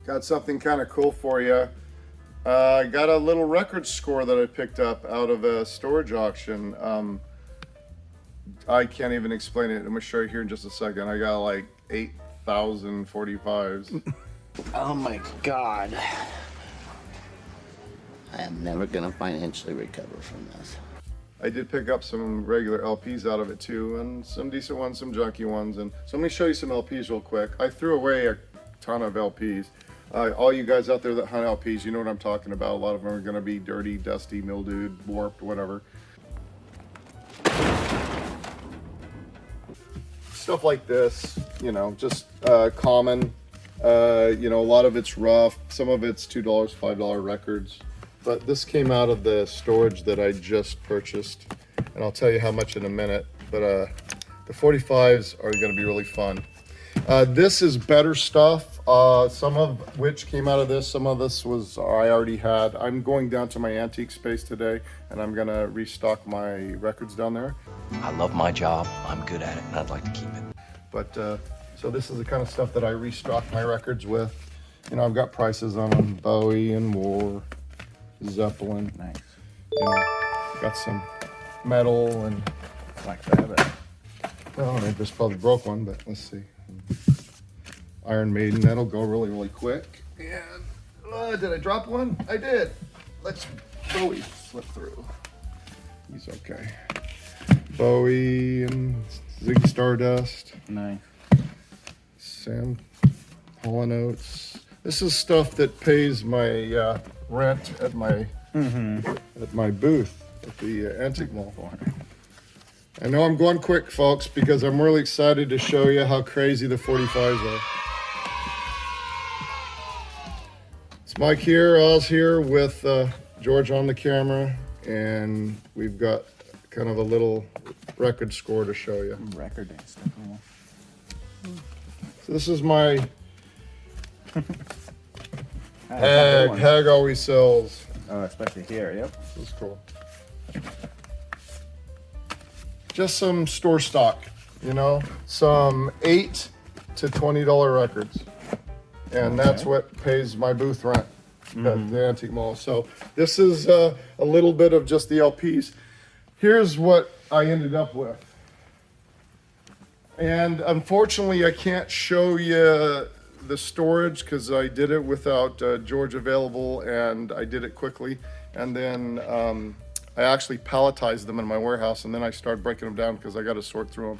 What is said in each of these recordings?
Got something kind of cool for you. I got a little record score that I picked up out of a storage auction. I can't even explain it. I'm gonna show you here in just a second. I got like 8,045s. Oh my God. I am never gonna financially recover from this. I did pick up some regular LPs out of it too, and some decent ones, some junky ones. And so let me show you some LPs real quick. I threw away a ton of LPs. All you guys out there that hunt LPs, you know what I'm talking about. A lot of them are gonna be dirty, dusty, mildewed, warped, whatever. Stuff like this, you know, just common. You know, a lot of it's rough. Some of it's $2, $5 records. But this came out of the storage that I just purchased, and I'll tell you how much in a minute. But the 45s are going to be really fun. This is better stuff. Some of which came out of this. Some of this was I already had. I'm going down to my antique space today, and I'm going to restock my records down there. I love my job. I'm good at it, and I'd like to keep it. But so this is the kind of stuff that I restock my records with. You know, I've got prices on them: Bowie and War, Zeppelin. Nice. You know, got some metal and Black Sabbath. well, I just probably broke one, but let's see. Iron Maiden. That'll go really, really quick. And did I drop one? I did. Let's Bowie slip through. He's okay. Bowie and Ziggy Stardust. Nice. Sam Hall & Oates. This is stuff that pays my rent at my booth at the Antique Mall. I know I'm going quick, folks, because I'm really excited to show you how crazy the 45s are. It's Mike here, Oz here with George on the camera, and we've got kind of a little record score to show you. Record stuff. So this is my Hag always sells. Oh, especially here, yep. This is cool. Just some store stock, you know, some $8 to $20 records. And that's what pays my booth rent at the Antique Mall. So this is a little bit of just the LPs. Here's what I ended up with. And unfortunately, I can't show you the storage because I did it without George available, and I did it quickly. And then I actually palletized them in my warehouse, and then I started breaking them down because I got to sort through them.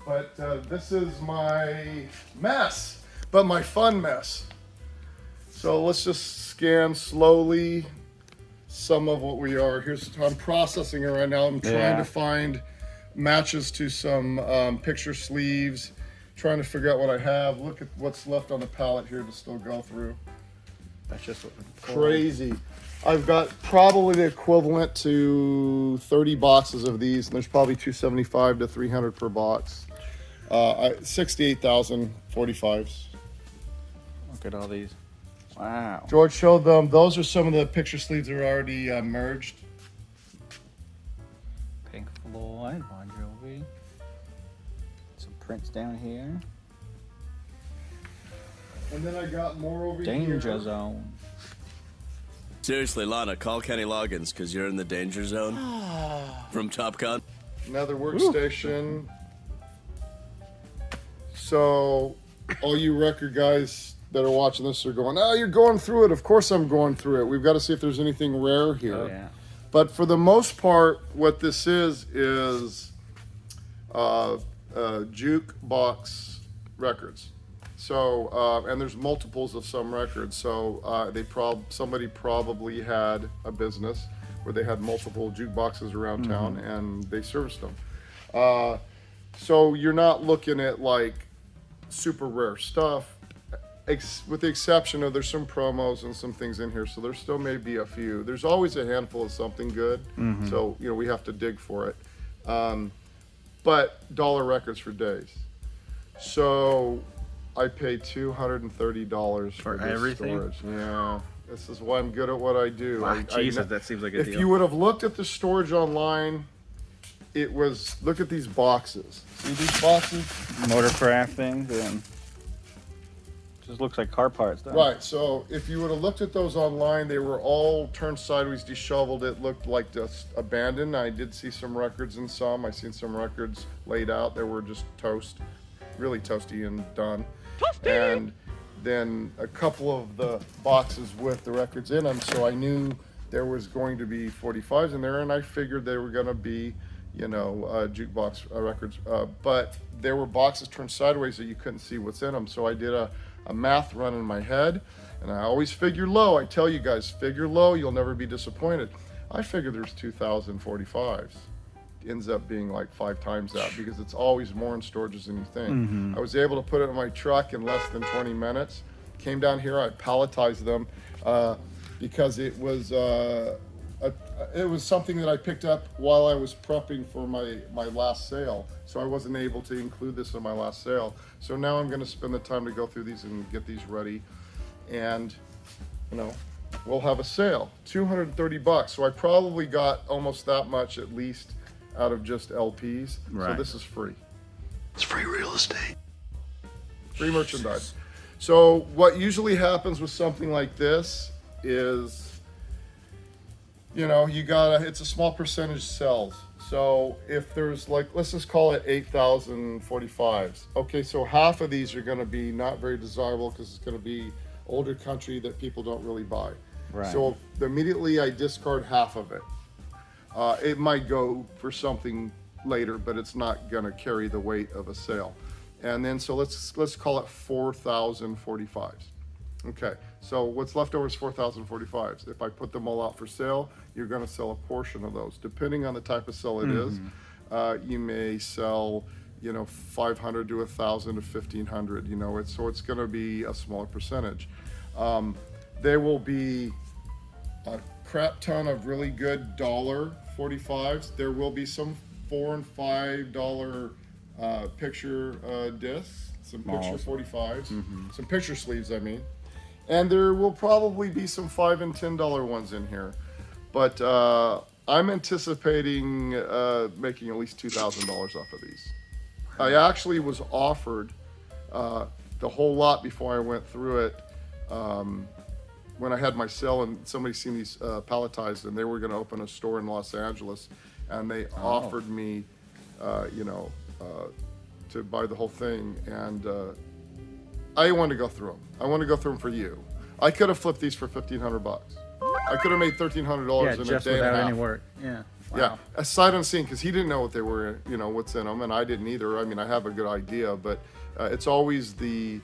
But this is my mess, but my fun mess. So let's just scan slowly some of what we are. I'm processing it right now. I'm trying to find matches to some picture sleeves, trying to figure out what I have. Look at what's left on the palette here to still go through. That's just what Crazy. I've got probably the equivalent to 30 boxes of these, and there's probably $275 to $300 per box. 68,045s. Look at all these. Wow. George showed them. Those are some of the picture sleeves that are already merged. Pink Floyd, Bon Jovi. Some prints down here. And then I got more over here. Danger Zone. Seriously, Lana, call Kenny Loggins because you're in the danger zone from Top Gun. Another workstation. So, all you record guys that are watching this are going, oh, you're going through it. Of course I'm going through it. We've got to see if there's anything rare here. Oh, yeah. But for the most part, what this is jukebox records. So, and there's multiples of some records. So somebody probably had a business where they had multiple jukeboxes around town and they serviced them. So you're not looking at like super rare stuff, with the exception of there's some promos and some things in here. So there still may be a few. There's always a handful of something good. So, you know, we have to dig for it. But dollar records for days. So I pay $230 for this everything? storage. Yeah, this is why I'm good at what I do. Wow, Jesus, that seems like a if deal. you would have looked at the storage online, it was, look at these boxes. See these boxes? Motorcraft things and Just looks like car parts, though. Right, so if you would have looked at those online, they were all turned sideways, disheveled. It looked like just abandoned. I did see some records in some. I seen some records laid out. They were just toast, really toasty and done. Toasty! And then a couple of the boxes with the records in them, so I knew there was going to be 45s in there, and I figured they were going to be, you know, jukebox records. But there were boxes turned sideways that you couldn't see what's in them, so I did a math run in my head, and I always figure low. I tell you guys, figure low, you'll never be disappointed. I figure there's 2,045s. Ends up being like 5 times that, because it's always more in storages than you think. I was able to put it in my truck in less than 20 minutes. Came down here, I palletized them because it was something that I picked up while I was prepping for my last sale. So I wasn't able to include this in my last sale. So now I'm gonna spend the time to go through these and get these ready. And, you know, we'll have a sale, 230 bucks. So I probably got almost that much at least out of just LPs. Right. So this is free. It's free real estate. Free merchandise. So what usually happens with something like this is, you know, it's a small percentage sells. So if there's like, let's just call it 8,045s. Okay, so half of these are gonna be not very desirable because it's gonna be older country that people don't really buy. Right. So immediately I discard half of it. It might go for something later, but it's not gonna carry the weight of a sale. And then, so let's call it 4,045s. Okay, so what's left over is 4,045s. If I put them all out for sale, you're gonna sell a portion of those. Depending on the type of sale it is, you may sell, you know, 500 to 1,000 to 1,500, you know, so it's gonna be a smaller percentage. There will be a crap ton of really good $45s. There will be some $4 and $5 picture discs, some picture 45s, some picture sleeves, I mean. And there will probably be some $5 and $10 ones in here. But I'm anticipating making at least $2,000 off of these. I actually was offered the whole lot before I went through it. When I had my sale, and somebody seen these palletized, and they were going to open a store in Los Angeles, and they offered me, you know, to buy the whole thing, and I wanted to go through them. I want to go through them for you. I could have flipped these for 1,500 bucks. I could have made $1,300 in a just day and a without half. any work. Yeah. Wow. Yeah, a sight unseen, because he didn't know what they were, you know, what's in them, and I didn't either. I mean, I have a good idea, but it's always the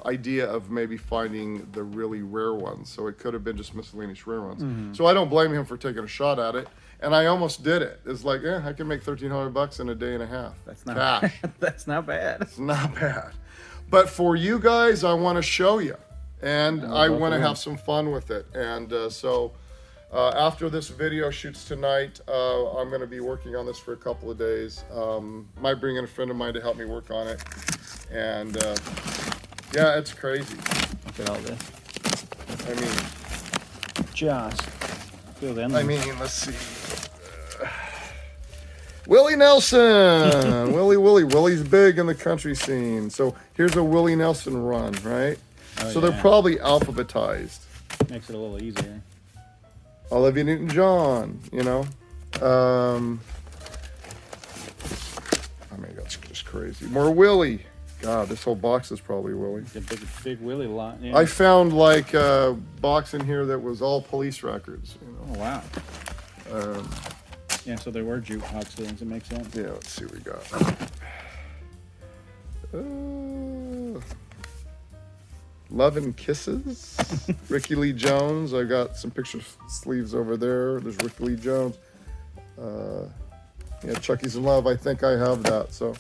idea of maybe finding the really rare ones. So it could have been just miscellaneous rare ones. So I don't blame him for taking a shot at it, and I almost did it. It's like, I can make 1,300 bucks in a day and a half. That's not cash. That's not bad. It's not bad. But for you guys, I want to show you, and I want to have some fun with it. And so after this video shoots tonight, I'm going to be working on this for a couple of days. Might bring in a friend of mine to help me work on it. And yeah, it's crazy. Look at all this. I mean, Just feel the end. I mean, let's see. Willie Nelson, Willie's big in the country scene. So here's a Willie Nelson run, right? So they're probably alphabetized. Makes it a little easier. Olivia Newton-John, you know. I mean, that's just crazy. More Willie. God, this whole box is probably Willie. The big Willie lot. Yeah. I found like a box in here that was all police records, you know. Oh wow. Yeah, so there were jukebox things. It makes sense. Yeah, let's see what we got. Love and Kisses. Ricky Lee Jones. I got some picture sleeves over there. There's Ricky Lee Jones. Yeah, Chucky's in Love. I think I have that. So,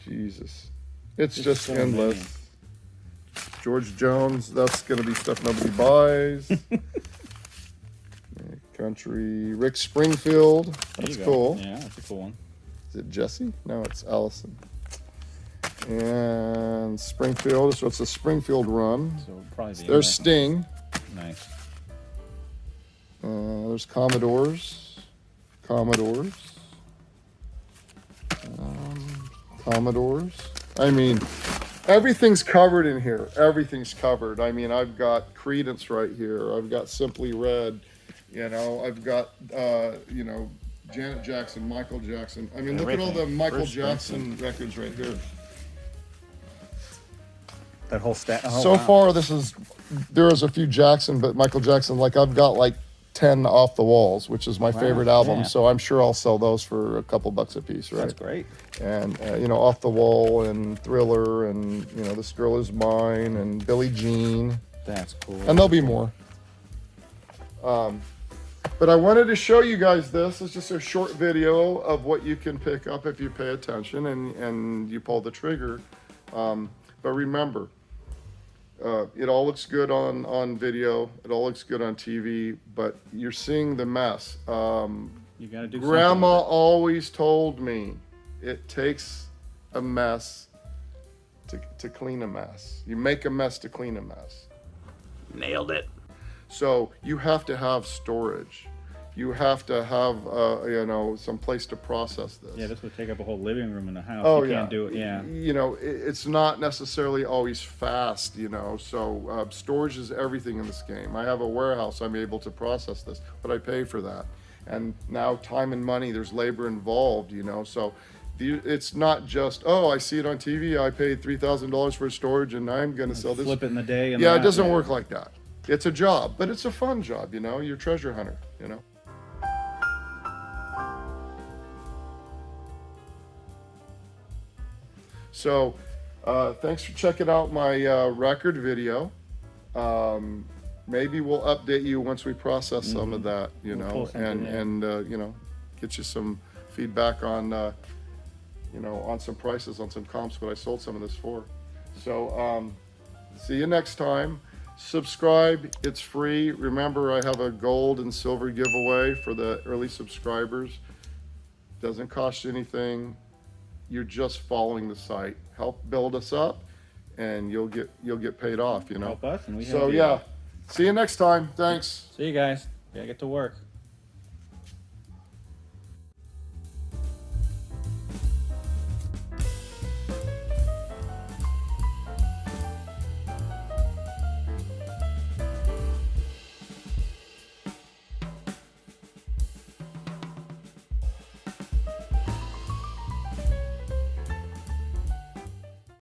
Jesus, it's just so endless. many. George Jones. That's gonna be stuff nobody buys. Country. Rick Springfield. That's cool. Yeah, that's a cool one. Is it Jesse? No, it's Allison. And Springfield. So it's a Springfield run. So it'll probably be There's Sting. nice. There's Commodores. Commodores. I mean, everything's covered in here. Everything's covered. I mean, I've got Credence right here. I've got Simply Red. You know, I've got, you know, Janet Jackson, Michael Jackson. I mean, look at all the Michael Jackson records right here. That whole stack. Oh, So wow. far, there is a few Jackson, but Michael Jackson, like I've got like 10 Off the Walls, which is my favorite album. yeah. So I'm sure I'll sell those for a couple bucks a piece, right? That's great. And, you know, Off the Wall and Thriller and, you know, This Girl Is Mine and Billie Jean. That's cool. And there'll be more. But I wanted to show you guys this. It's just a short video of what you can pick up if you pay attention and you pull the trigger. But remember, it all looks good on video. It all looks good on TV, but you're seeing the mess. You gotta do Grandma something. always told me it takes a mess to clean a mess. You make a mess to clean a mess. Nailed it. So you have to have storage. You have to have, you know, some place to process this. Yeah, this would take up a whole living room in the house. Oh, You yeah. can't do it. Yeah. You know, it's not necessarily always fast, you know, so storage is everything in this game. I have a warehouse, I'm able to process this, but I pay for that. And now time and money, there's labor involved, you know, so it's not just, oh, I see it on TV, I paid $3,000 for storage and I'm gonna sell this. Flip it in the day. And Yeah, it that, doesn't work like that. It's a job, but it's a fun job, you know, you're a treasure hunter, you know. So, thanks for checking out my record video. Maybe we'll update you once we process some of that, you We'll know, pull something, and you know, get you some feedback on, you know, on some prices on some comps, what I sold some of this for. So, see you next time. Subscribe, it's free. Remember, I have a gold and silver giveaway for the early subscribers. Doesn't cost you anything. You're just following the site. Help build us up, and you'll get paid off. You know. Help us, and we So help you. yeah, see you next time. Thanks. See you guys. Gotta get to work.